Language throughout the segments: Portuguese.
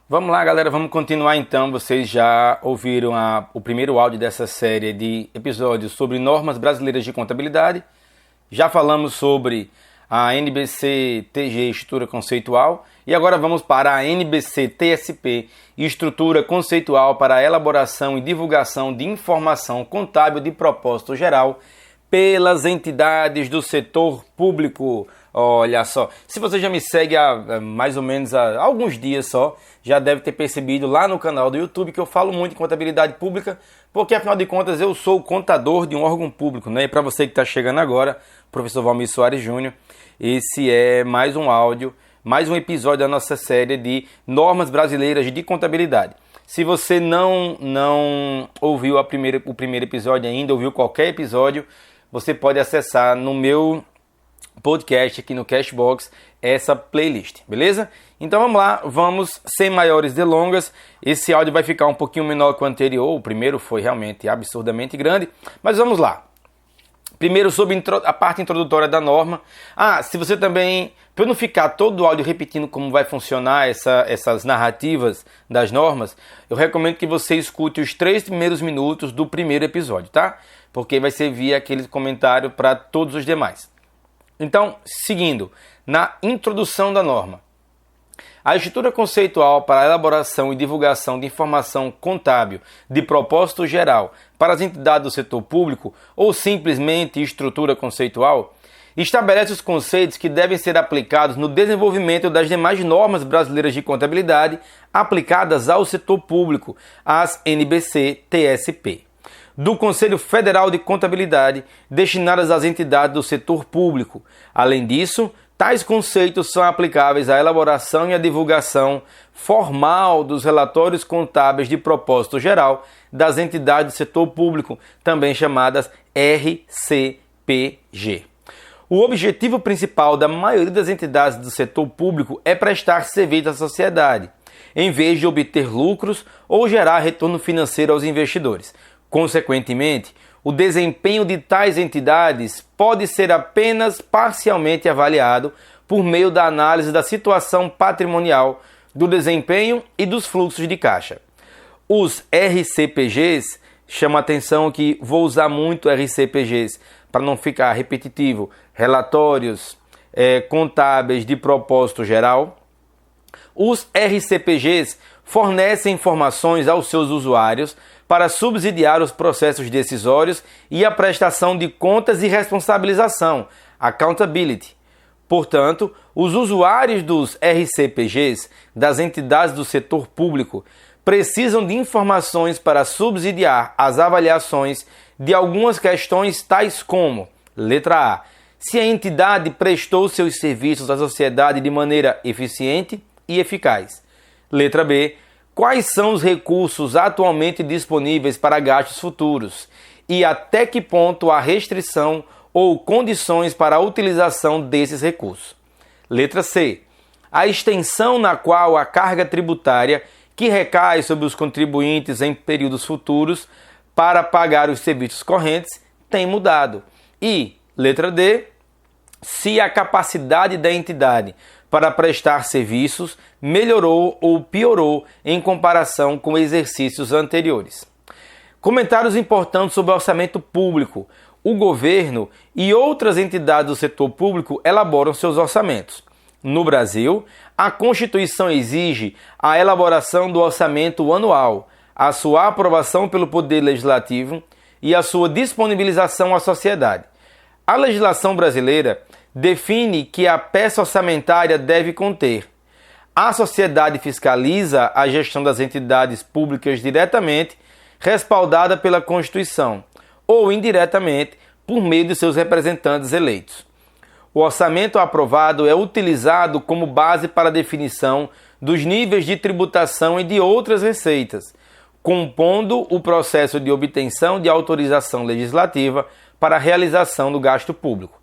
Vamos lá, galera, vamos continuar então. Vocês já ouviram o primeiro áudio dessa série de episódios sobre normas brasileiras de contabilidade. Já falamos sobre a NBC-TG, Estrutura Conceitual, e agora vamos para a NBC-TSP, Estrutura Conceitual para a Elaboração e Divulgação de Informação Contábil de Propósito Geral pelas entidades do setor público. Olha só, se você já me segue há mais ou menos há alguns dias só, já deve ter percebido lá no canal do YouTube que eu falo muito em contabilidade pública, porque afinal de contas eu sou o contador de um órgão público, né? E para você que está chegando agora, professor Valmir Soares Júnior, esse é mais um áudio, mais um episódio da nossa série de normas brasileiras de contabilidade. Se você não ouviu o primeiro episódio ainda, ouviu qualquer episódio, você pode acessar no meu podcast aqui no Cashbox essa playlist, beleza? Então vamos lá, vamos sem maiores delongas. Esse áudio vai ficar um pouquinho menor que o anterior, o primeiro foi realmente absurdamente grande, mas vamos lá. Primeiro sobre a parte introdutória da norma. Se você também, para não ficar todo o áudio repetindo como vai funcionar essas narrativas das normas, eu recomendo que você escute os 3 primeiros minutos do primeiro episódio, tá? Porque vai servir aquele comentário para todos os demais. Então, seguindo, na introdução da norma. A estrutura conceitual para a elaboração e divulgação de informação contábil de propósito geral para as entidades do setor público, ou simplesmente estrutura conceitual, estabelece os conceitos que devem ser aplicados no desenvolvimento das demais normas brasileiras de contabilidade aplicadas ao setor público, as NBC-TSP, do Conselho Federal de Contabilidade, destinadas às entidades do setor público. Além disso, tais conceitos são aplicáveis à elaboração e à divulgação formal dos relatórios contábeis de propósito geral das entidades do setor público, também chamadas RCPG. O objetivo principal da maioria das entidades do setor público é prestar serviço à sociedade, em vez de obter lucros ou gerar retorno financeiro aos investidores. Consequentemente, o desempenho de tais entidades pode ser apenas parcialmente avaliado por meio da análise da situação patrimonial, do desempenho e dos fluxos de caixa. Os RCPGs, chama atenção que vou usar muito RCPGs para não ficar repetitivo, relatórios contábeis de propósito geral. Os RCPGs fornecem informações aos seus usuários para subsidiar os processos decisórios e a prestação de contas e responsabilização, accountability. Portanto, os usuários dos RCPGs, das entidades do setor público, precisam de informações para subsidiar as avaliações de algumas questões tais como: letra A, se a entidade prestou seus serviços à sociedade de maneira eficiente e eficaz. Letra B, quais são os recursos atualmente disponíveis para gastos futuros e até que ponto há restrição ou condições para a utilização desses recursos. Letra C, a extensão na qual a carga tributária que recai sobre os contribuintes em períodos futuros para pagar os serviços correntes tem mudado. E, letra D, se a capacidade da entidade para prestar serviços melhorou ou piorou em comparação com exercícios anteriores. Comentários importantes sobre o orçamento público. O governo e outras entidades do setor público elaboram seus orçamentos. No Brasil, a Constituição exige a elaboração do orçamento anual, a sua aprovação pelo Poder Legislativo e a sua disponibilização à sociedade. A legislação brasileira define que a peça orçamentária deve conter: a sociedade fiscaliza a gestão das entidades públicas diretamente, respaldada pela Constituição, ou indiretamente, por meio de seus representantes eleitos. O orçamento aprovado é utilizado como base para a definição dos níveis de tributação e de outras receitas, compondo o processo de obtenção de autorização legislativa para a realização do gasto público.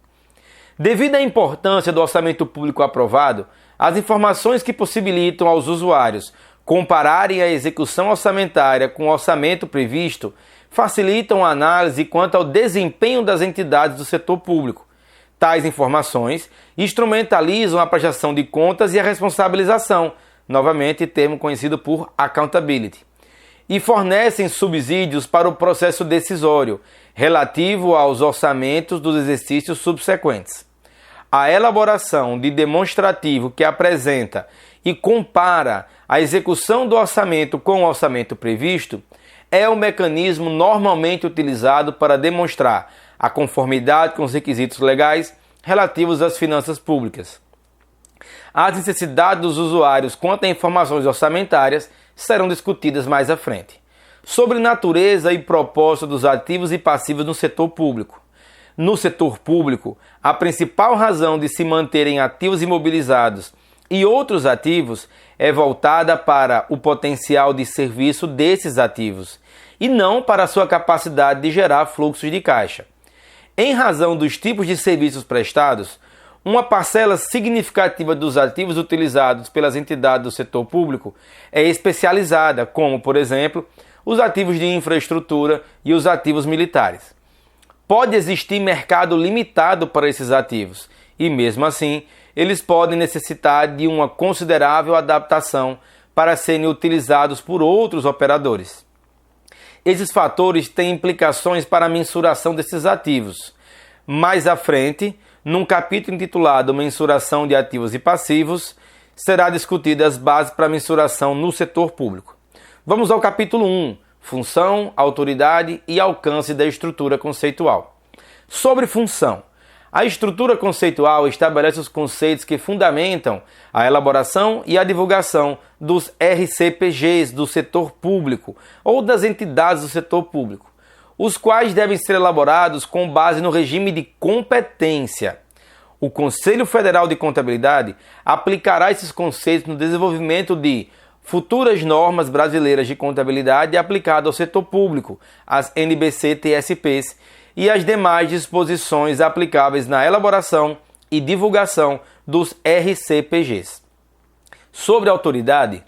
Devido à importância do orçamento público aprovado, as informações que possibilitam aos usuários compararem a execução orçamentária com o orçamento previsto facilitam a análise quanto ao desempenho das entidades do setor público. Tais informações instrumentalizam a prestação de contas e a responsabilização, novamente termo conhecido por accountability, e fornecem subsídios para o processo decisório relativo aos orçamentos dos exercícios subsequentes. A elaboração de demonstrativo que apresenta e compara a execução do orçamento com o orçamento previsto é o mecanismo normalmente utilizado para demonstrar a conformidade com os requisitos legais relativos às finanças públicas. As necessidades dos usuários quanto a informações orçamentárias serão discutidas mais à frente. Sobre natureza e propósito dos ativos e passivos no setor público. No setor público, a principal razão de se manterem ativos imobilizados e outros ativos é voltada para o potencial de serviço desses ativos e não para a sua capacidade de gerar fluxos de caixa. Em razão dos tipos de serviços prestados, uma parcela significativa dos ativos utilizados pelas entidades do setor público é especializada, como, por exemplo, os ativos de infraestrutura e os ativos militares. Pode existir mercado limitado para esses ativos e, mesmo assim, eles podem necessitar de uma considerável adaptação para serem utilizados por outros operadores. Esses fatores têm implicações para a mensuração desses ativos. Mais à frente, num capítulo intitulado Mensuração de Ativos e Passivos, será discutida as bases para a mensuração no setor público. Vamos ao capítulo 1, Função, Autoridade e Alcance da Estrutura Conceitual. Sobre função. A estrutura conceitual estabelece os conceitos que fundamentam a elaboração e a divulgação dos RCPGs do setor público ou das entidades do setor público, os quais devem ser elaborados com base no regime de competência. O Conselho Federal de Contabilidade aplicará esses conceitos no desenvolvimento de futuras normas brasileiras de contabilidade aplicadas ao setor público, as NBC-TSPs, e as demais disposições aplicáveis na elaboração e divulgação dos RCPGs. Sobre a autoridade,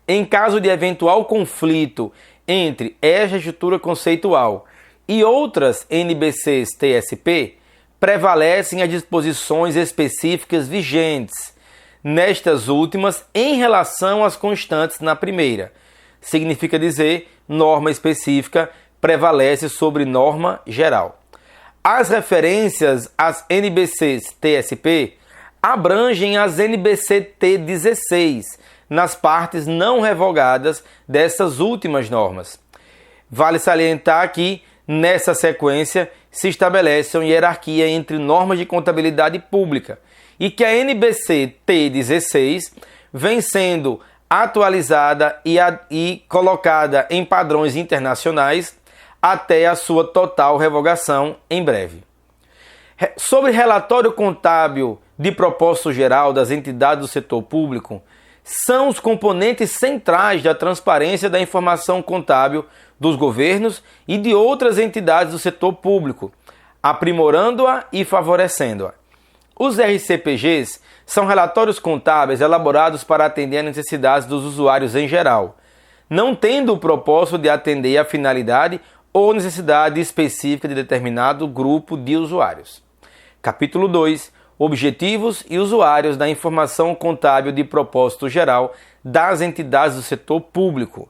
em caso de eventual conflito entre esta estrutura conceitual e outras NBCs-TSP, prevalecem as disposições específicas vigentes, nestas últimas em relação às constantes na primeira. Significa dizer, norma específica prevalece sobre norma geral. As referências às NBCs-TSP abrangem as NBC-T16 nas partes não revogadas dessas últimas normas. Vale salientar que, nessa sequência, se estabelece uma hierarquia entre normas de contabilidade pública e que a NBC-T16 vem sendo atualizada e colocada em padrões internacionais até a sua total revogação em breve. Sobre relatório contábil de propósito geral das entidades do setor público, são os componentes centrais da transparência da informação contábil dos governos e de outras entidades do setor público, aprimorando-a e favorecendo-a. Os RCPGs são relatórios contábeis elaborados para atender às necessidades dos usuários em geral, não tendo o propósito de atender à finalidade ou necessidade específica de determinado grupo de usuários. Capítulo 2. Objetivos e usuários da informação contábil de propósito geral das entidades do setor público.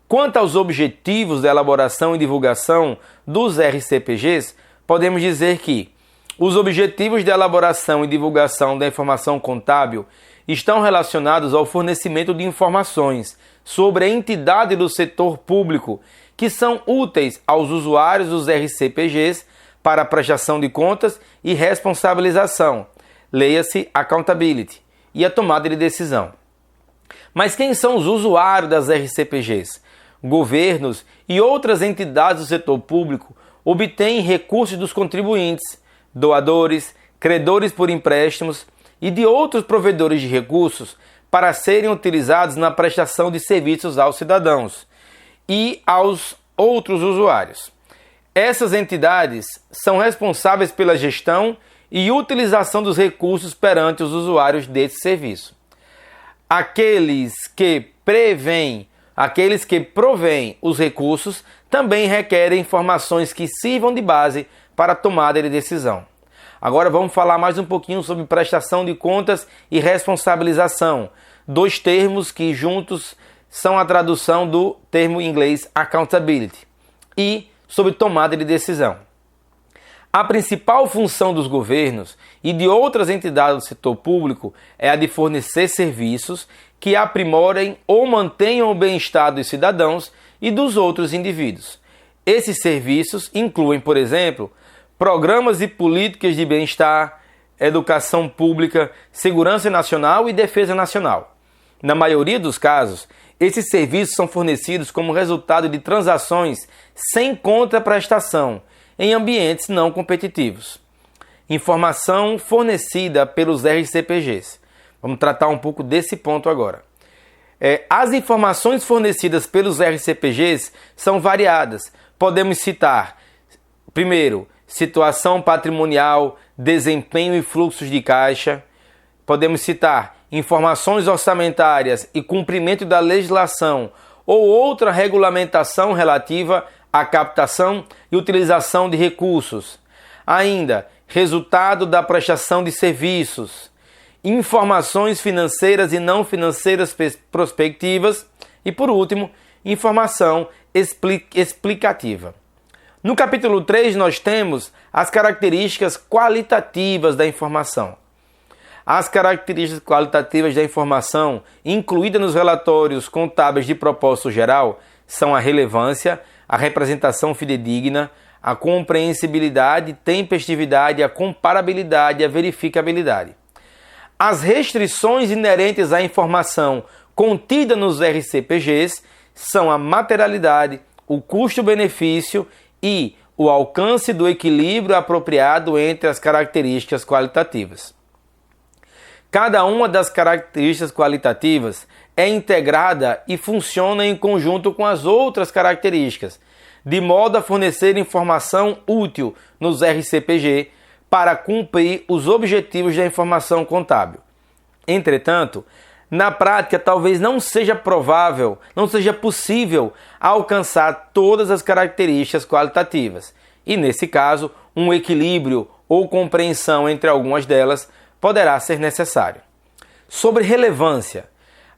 Quanto aos objetivos da elaboração e divulgação dos RCPGs, podemos dizer que os objetivos de elaboração e divulgação da informação contábil estão relacionados ao fornecimento de informações sobre a entidade do setor público que são úteis aos usuários dos RCPGs para a prestação de contas e responsabilização, leia-se accountability, e a tomada de decisão. Mas quem são os usuários das RCPGs? Governos e outras entidades do setor público obtêm recursos dos contribuintes, doadores, credores por empréstimos e de outros provedores de recursos para serem utilizados na prestação de serviços aos cidadãos e aos outros usuários. Essas entidades são responsáveis pela gestão e utilização dos recursos perante os usuários desse serviço. Aqueles que provêm os recursos também requerem informações que sirvam de base para a tomada de decisão. Agora vamos falar mais um pouquinho sobre prestação de contas e responsabilização, dois termos que juntos são a tradução do termo em inglês accountability, e sobre tomada de decisão. A principal função dos governos e de outras entidades do setor público é a de fornecer serviços que aprimorem ou mantenham o bem-estar dos cidadãos e dos outros indivíduos. Esses serviços incluem, por exemplo, programas e políticas de bem-estar, educação pública, segurança nacional e defesa nacional. Na maioria dos casos, esses serviços são fornecidos como resultado de transações sem contraprestação, em ambientes não competitivos. Informação fornecida pelos RCPGs. Vamos tratar um pouco desse ponto agora. As informações fornecidas pelos RCPGs são variadas. Podemos citar, primeiro, situação patrimonial, desempenho e fluxos de caixa. Podemos citar informações orçamentárias e cumprimento da legislação ou outra regulamentação relativa à captação e utilização de recursos. Ainda, resultado da prestação de serviços, informações financeiras e não financeiras prospectivas e, por último, informação explicativa. No capítulo 3, nós temos as características qualitativas da informação. As características qualitativas da informação incluídas nos relatórios contábeis de propósito geral são a relevância, a representação fidedigna, a compreensibilidade, tempestividade, a comparabilidade e a verificabilidade. As restrições inerentes à informação contida nos RCPGs são a materialidade, o custo-benefício e o alcance do equilíbrio apropriado entre as características qualitativas. Cada uma das características qualitativas é integrada e funciona em conjunto com as outras características, de modo a fornecer informação útil nos RCPG para cumprir os objetivos da informação contábil. Entretanto, na prática, talvez não seja provável, não seja possível alcançar todas as características qualitativas, e nesse caso, um equilíbrio ou compreensão entre algumas delas poderá ser necessário. Sobre relevância,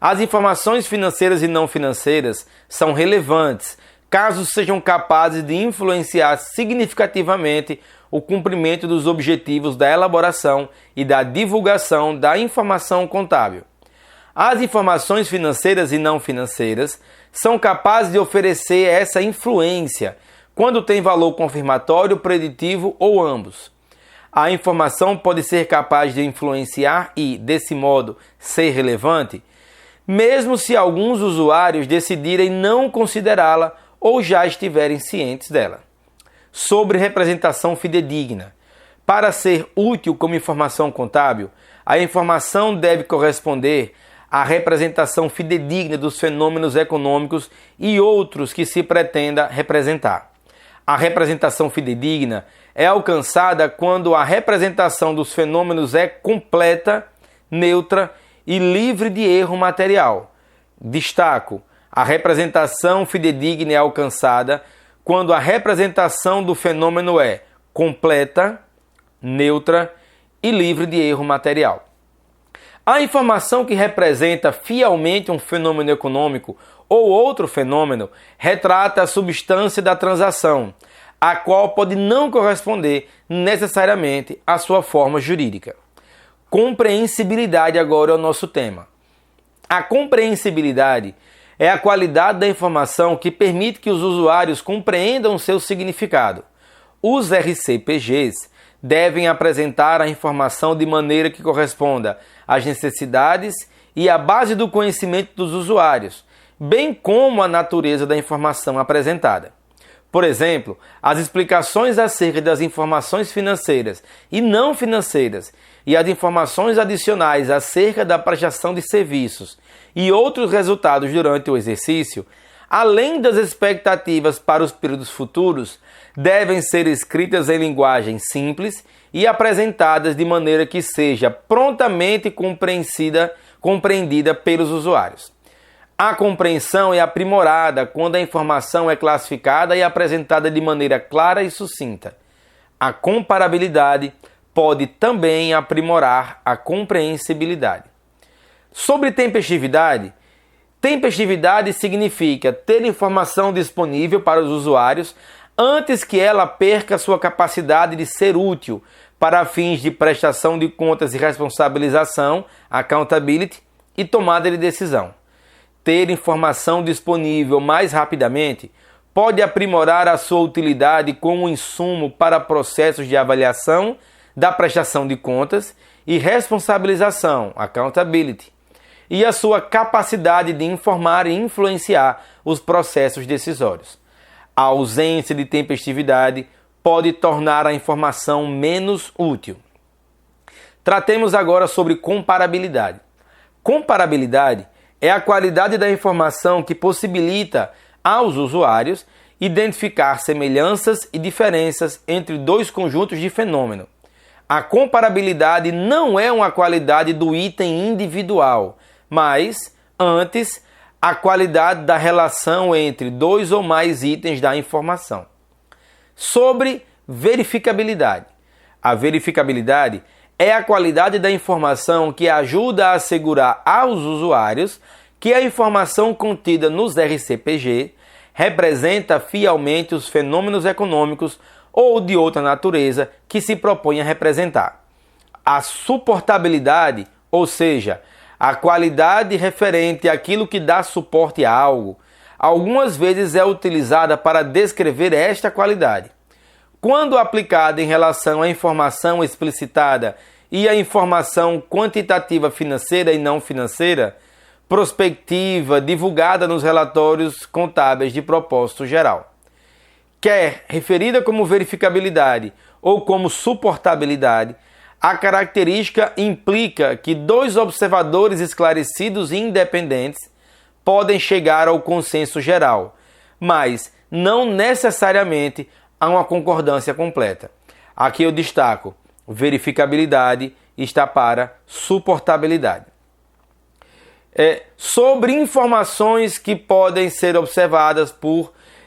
as informações financeiras e não financeiras são relevantes caso sejam capazes de influenciar significativamente o cumprimento dos objetivos da elaboração e da divulgação da informação contábil. As informações financeiras e não financeiras são capazes de oferecer essa influência quando tem valor confirmatório, preditivo ou ambos. A informação pode ser capaz de influenciar e, desse modo, ser relevante, mesmo se alguns usuários decidirem não considerá-la ou já estiverem cientes dela. Sobre representação fidedigna. Para ser útil como informação contábil, a informação deve corresponder à representação fidedigna dos fenômenos econômicos e outros que se pretenda representar. A representação fidedigna é alcançada quando a representação dos fenômenos é completa, neutra e livre de erro material. Destaco, a representação fidedigna é alcançada quando a representação do fenômeno é completa, neutra e livre de erro material. A informação que representa fielmente um fenômeno econômico ou outro fenômeno retrata a substância da transação, a qual pode não corresponder necessariamente à sua forma jurídica. Compreensibilidade agora é o nosso tema. A compreensibilidade é a qualidade da informação que permite que os usuários compreendam seu significado. Os RCPGs devem apresentar a informação de maneira que corresponda às necessidades e à base do conhecimento dos usuários, bem como à natureza da informação apresentada. Por exemplo, as explicações acerca das informações financeiras e não financeiras e as informações adicionais acerca da prestação de serviços e outros resultados durante o exercício, além das expectativas para os períodos futuros, devem ser escritas em linguagem simples e apresentadas de maneira que seja prontamente compreendida pelos usuários. A compreensão é aprimorada quando a informação é classificada e apresentada de maneira clara e sucinta. A comparabilidade pode também aprimorar a compreensibilidade. Sobre tempestividade, tempestividade significa ter informação disponível para os usuários antes que ela perca sua capacidade de ser útil para fins de prestação de contas e responsabilização, accountability, e tomada de decisão. Ter informação disponível mais rapidamente pode aprimorar a sua utilidade como insumo para processos de avaliação da prestação de contas e responsabilização, accountability, e a sua capacidade de informar e influenciar os processos decisórios. A ausência de tempestividade pode tornar a informação menos útil. Tratemos agora sobre comparabilidade. Comparabilidade é a qualidade da informação que possibilita aos usuários identificar semelhanças e diferenças entre dois conjuntos de fenômeno. A comparabilidade não é uma qualidade do item individual, mas, antes, a qualidade da relação entre dois ou mais itens da informação. Sobre verificabilidade. A verificabilidade é a qualidade da informação que ajuda a assegurar aos usuários que a informação contida nos RCPG representa fielmente os fenômenos econômicos ou de outra natureza que se propõe a representar. A suportabilidade, ou seja, a qualidade referente àquilo que dá suporte a algo, algumas vezes é utilizada para descrever esta qualidade. Quando aplicada em relação à informação explicitada e à informação quantitativa financeira e não financeira, prospectiva, divulgada nos relatórios contábeis de propósito geral. Quer referida como verificabilidade ou como suportabilidade, a característica implica que dois observadores esclarecidos e independentes podem chegar ao consenso geral, mas não necessariamente a uma concordância completa. Aqui eu destaco: verificabilidade está para suportabilidade. Sobre informações que podem ser observadas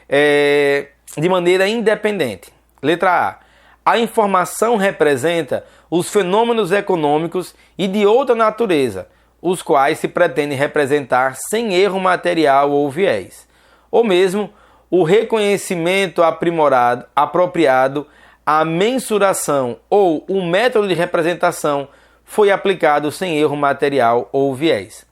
de maneira independente. Letra A. A informação representa os fenômenos econômicos e de outra natureza, os quais se pretendem representar sem erro material ou viés, ou mesmo o reconhecimento apropriado, a mensuração ou o método de representação foi aplicado sem erro material ou viés.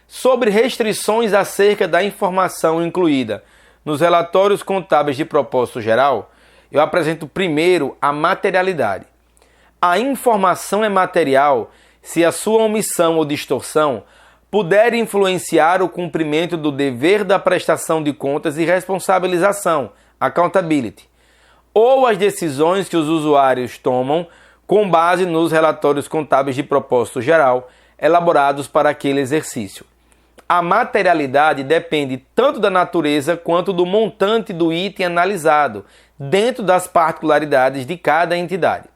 Sobre restrições acerca da informação incluída nos relatórios contábeis de propósito geral, eu apresento primeiro a materialidade. A informação é material se a sua omissão ou distorção puder influenciar o cumprimento do dever da prestação de contas e responsabilização, accountability, ou as decisões que os usuários tomam com base nos relatórios contábeis de propósito geral elaborados para aquele exercício. A materialidade depende tanto da natureza quanto do montante do item analisado, dentro das particularidades de cada entidade.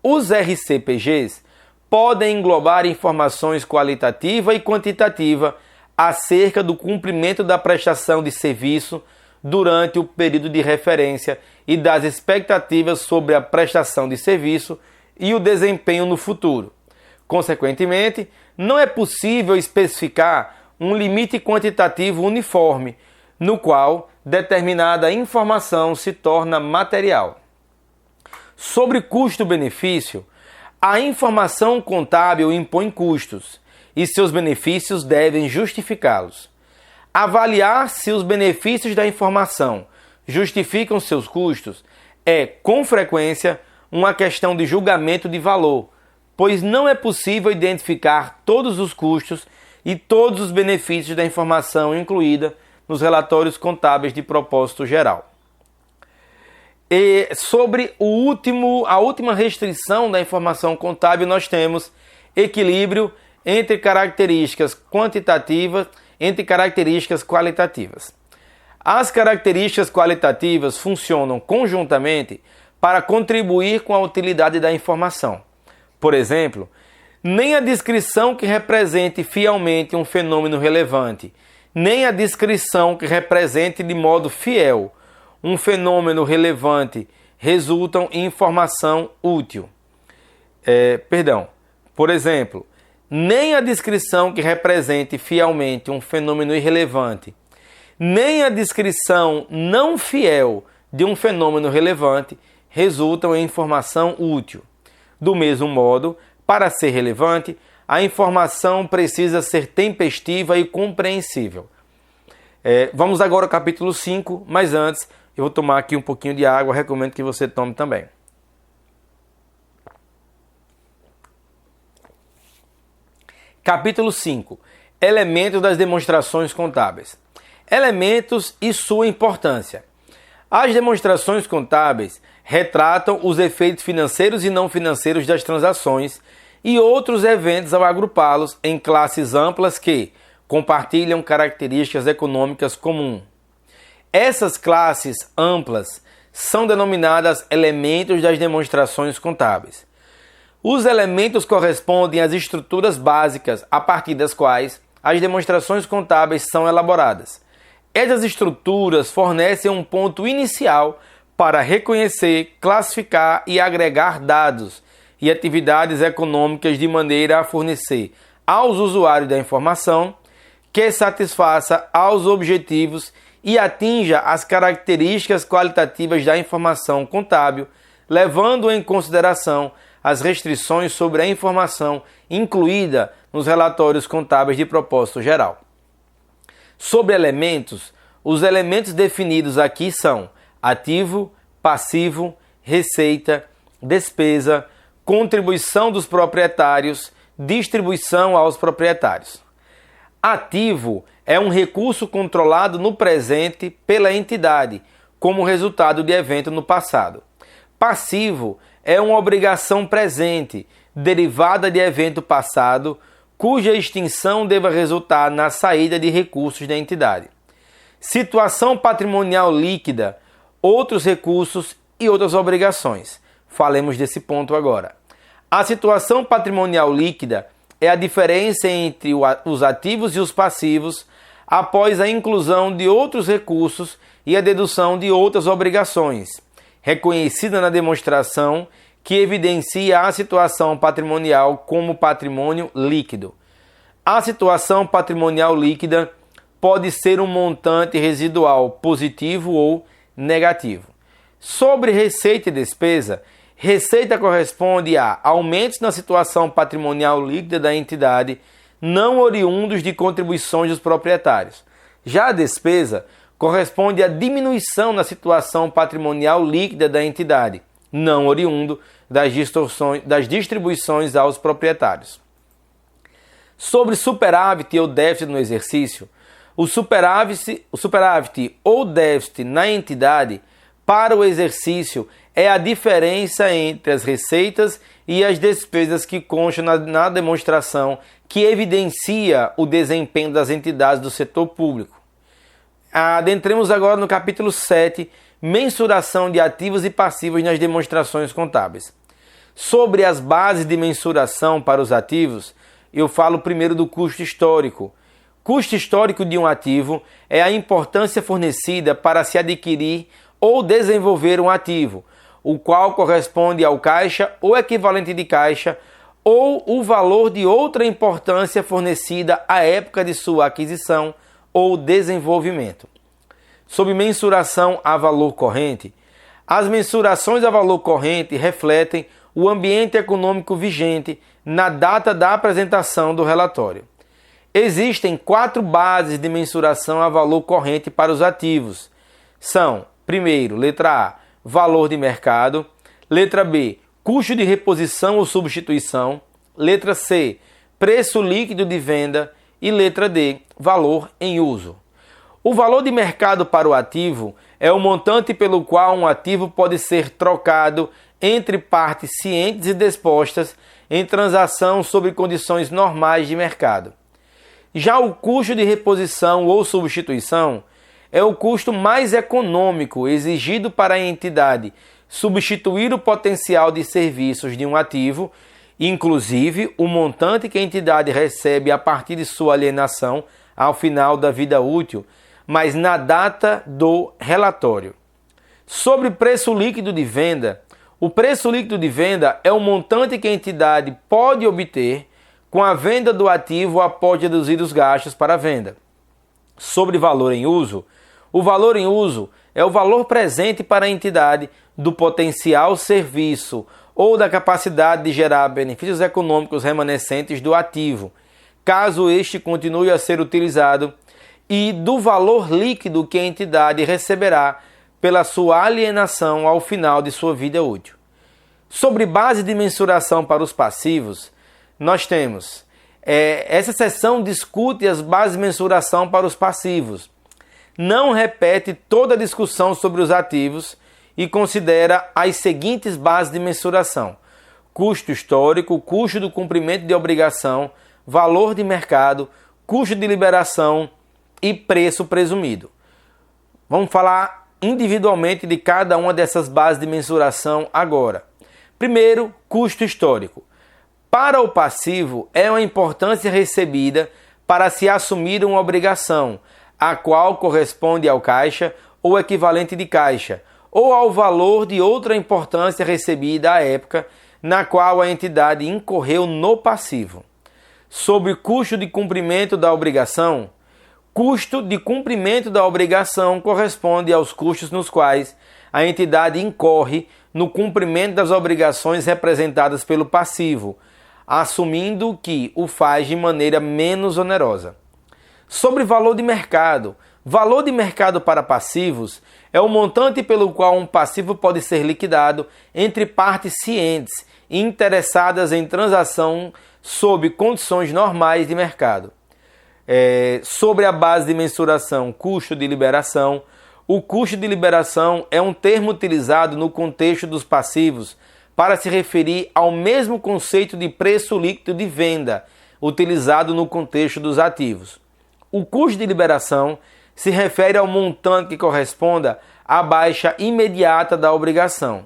Os RCPGs podem englobar informações qualitativa e quantitativa acerca do cumprimento da prestação de serviço durante o período de referência e das expectativas sobre a prestação de serviço e o desempenho no futuro. Consequentemente, não é possível especificar um limite quantitativo uniforme, no qual determinada informação se torna material. Sobre custo-benefício, a informação contábil impõe custos e seus benefícios devem justificá-los. Avaliar se os benefícios da informação justificam seus custos é, com frequência, uma questão de julgamento de valor, pois não é possível identificar todos os custos e todos os benefícios da informação incluída nos relatórios contábeis de propósito geral. E sobre a última restrição da informação contábil, nós temos equilíbrio entre características quantitativas e características qualitativas. As características qualitativas funcionam conjuntamente para contribuir com a utilidade da informação. Por exemplo, nem a descrição que represente fielmente um fenômeno relevante, nem a descrição que represente de modo fiel um fenômeno relevante resultam em informação útil. Por exemplo, nem a descrição que represente fielmente um fenômeno irrelevante, nem a descrição não fiel de um fenômeno relevante resultam em informação útil. Do mesmo modo, para ser relevante, a informação precisa ser tempestiva e compreensível. Vamos agora ao capítulo 5, mas antes eu vou tomar aqui um pouquinho de água, recomendo que você tome também. Capítulo 5. Elementos das demonstrações contábeis. Elementos e sua importância. As demonstrações contábeis retratam os efeitos financeiros e não financeiros das transações e outros eventos ao agrupá-los em classes amplas que compartilham características econômicas comuns. Essas classes amplas são denominadas elementos das demonstrações contábeis. Os elementos correspondem às estruturas básicas a partir das quais as demonstrações contábeis são elaboradas. Essas estruturas fornecem um ponto inicial para reconhecer, classificar e agregar dados e atividades econômicas de maneira a fornecer aos usuários da informação que satisfaça aos objetivos e atinja as características qualitativas da informação contábil, levando em consideração as restrições sobre a informação incluída nos relatórios contábeis de propósito geral. Sobre elementos, os elementos definidos aqui são ativo, passivo, receita, despesa, contribuição dos proprietários, distribuição aos proprietários. Ativo é um recurso controlado no presente pela entidade, como resultado de evento no passado. Passivo é uma obrigação presente, derivada de evento passado, cuja extinção deva resultar na saída de recursos da entidade. Situação patrimonial líquida, outros recursos e outras obrigações. Falemos desse ponto agora. A situação patrimonial líquida é a diferença entre os ativos e os passivos após a inclusão de outros recursos e a dedução de outras obrigações, reconhecida na demonstração que evidencia a situação patrimonial como patrimônio líquido. A situação patrimonial líquida pode ser um montante residual positivo ou negativo. Sobre receita e despesa, receita corresponde a aumentos na situação patrimonial líquida da entidade, não oriundos de contribuições dos proprietários. Já a despesa corresponde a diminuição na situação patrimonial líquida da entidade, não oriundo das distribuições aos proprietários. Sobre superávit ou déficit no exercício, o superávit ou déficit na entidade para o exercício é a diferença entre as receitas e as despesas que constam na demonstração que evidencia o desempenho das entidades do setor público. Adentremos agora no capítulo 7, mensuração de ativos e passivos nas demonstrações contábeis. Sobre as bases de mensuração para os ativos, eu falo primeiro do custo histórico. Custo histórico de um ativo é a importância fornecida para se adquirir ou desenvolver um ativo, o qual corresponde ao caixa ou equivalente de caixa, ou o valor de outra importância fornecida à época de sua aquisição ou desenvolvimento. Sob mensuração a valor corrente, as mensurações a valor corrente refletem o ambiente econômico vigente na data da apresentação do relatório. Existem 4 bases de mensuração a valor corrente para os ativos. São, primeiro, letra A, valor de mercado, letra B, custo de reposição ou substituição, letra C, preço líquido de venda e letra D, valor em uso. O valor de mercado para o ativo é o montante pelo qual um ativo pode ser trocado entre partes cientes e dispostas em transação sob condições normais de mercado. Já o custo de reposição ou substituição é o custo mais econômico exigido para a entidade substituir o potencial de serviços de um ativo, inclusive o montante que a entidade recebe a partir de sua alienação ao final da vida útil, mas na data do relatório. Sobre preço líquido de venda, o preço líquido de venda é o montante que a entidade pode obter Com a venda do ativo, pode deduzir os gastos para a venda. Sobre valor em uso, o valor em uso é o valor presente para a entidade do potencial serviço ou da capacidade de gerar benefícios econômicos remanescentes do ativo, caso este continue a ser utilizado, e do valor líquido que a entidade receberá pela sua alienação ao final de sua vida útil. Sobre base de mensuração para os passivos, nós temos, essa seção discute as bases de mensuração para os passivos. Não repete toda a discussão sobre os ativos e considera as seguintes bases de mensuração: custo histórico, custo do cumprimento de obrigação, valor de mercado, custo de liberação e preço presumido. Vamos falar individualmente de cada uma dessas bases de mensuração agora. Primeiro, custo histórico. Para o passivo, é uma importância recebida para se assumir uma obrigação, a qual corresponde ao caixa ou equivalente de caixa, ou ao valor de outra importância recebida à época na qual a entidade incorreu no passivo. Sobre custo de cumprimento da obrigação, custo de cumprimento da obrigação corresponde aos custos nos quais a entidade incorre no cumprimento das obrigações representadas pelo passivo, assumindo que o faz de maneira menos onerosa. Sobre valor de mercado. Valor de mercado para passivos é o montante pelo qual um passivo pode ser liquidado entre partes cientes e interessadas em transação sob condições normais de mercado. Sobre a base de mensuração custo de liberação, o custo de liberação é um termo utilizado no contexto dos passivos para se referir ao mesmo conceito de preço líquido de venda, utilizado no contexto dos ativos. O custo de liberação se refere ao montante que corresponda à baixa imediata da obrigação.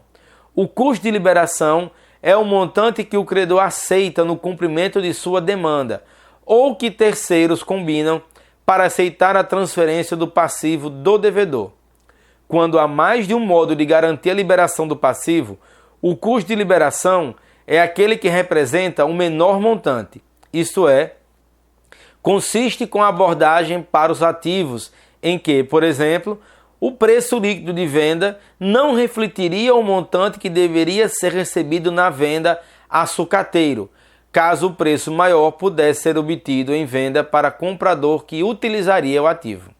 O custo de liberação é o montante que o credor aceita no cumprimento de sua demanda, ou que terceiros combinam para aceitar a transferência do passivo do devedor. Quando há mais de um modo de garantir a liberação do passivo, o custo de liberação é aquele que representa o menor montante, isto é, consiste com a abordagem para os ativos em que, por exemplo, o preço líquido de venda não refletiria o montante que deveria ser recebido na venda a sucateiro, caso o preço maior pudesse ser obtido em venda para comprador que utilizaria o ativo.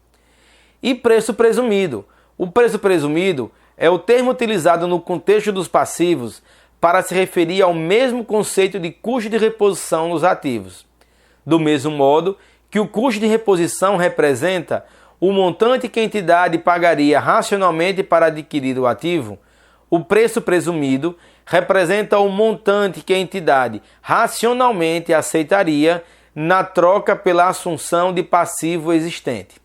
E preço presumido. O preço presumido é o termo utilizado no contexto dos passivos para se referir ao mesmo conceito de custo de reposição nos ativos. Do mesmo modo que o custo de reposição representa o montante que a entidade pagaria racionalmente para adquirir o ativo, o preço presumido representa o montante que a entidade racionalmente aceitaria na troca pela assunção de passivo existente.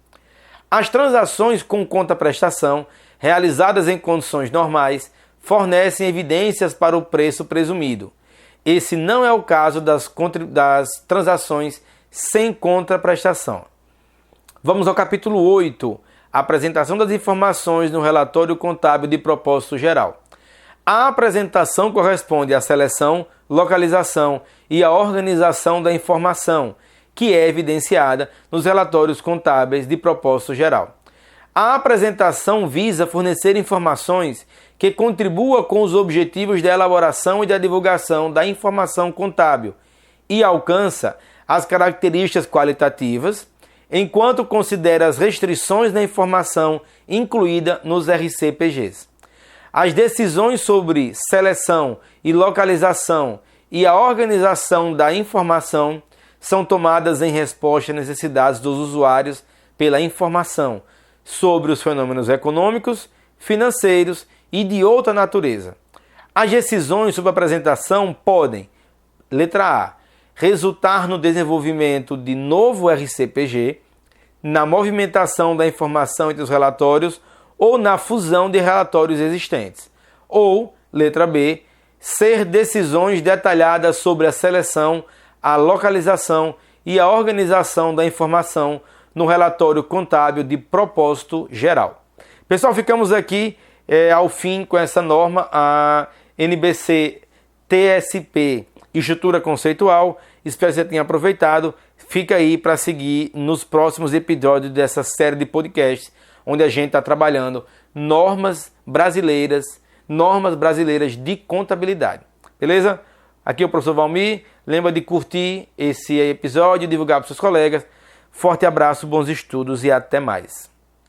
As transações com contraprestação, realizadas em condições normais, fornecem evidências para o preço presumido. Esse não é o caso das transações sem contraprestação. Vamos ao capítulo 8, apresentação das informações no relatório contábil de propósito geral. A apresentação corresponde à seleção, localização e à organização da informação, que é evidenciada nos relatórios contábeis de propósito geral. A apresentação visa fornecer informações que contribuam com os objetivos da elaboração e da divulgação da informação contábil e alcança as características qualitativas, enquanto considera as restrições da informação incluída nos RCPGs. As decisões sobre seleção e localização e a organização da informação são tomadas em resposta às necessidades dos usuários pela informação sobre os fenômenos econômicos, financeiros e de outra natureza. As decisões sobre a apresentação podem, letra A, resultar no desenvolvimento de novo RCPG, na movimentação da informação entre os relatórios ou na fusão de relatórios existentes. Ou, letra B, ser decisões detalhadas sobre a seleção, a localização e a organização da informação no relatório contábil de propósito geral. Pessoal, ficamos aqui ao fim com essa norma, a NBC TSP Estrutura Conceitual, Espero que você tenha aproveitado. Fica aí para seguir nos próximos episódios dessa série de podcasts, onde a gente está trabalhando normas brasileiras de contabilidade. Beleza? Aqui é o professor Valmir. Lembra de curtir esse episódio e divulgar para os seus colegas. Forte abraço, bons estudos e até mais.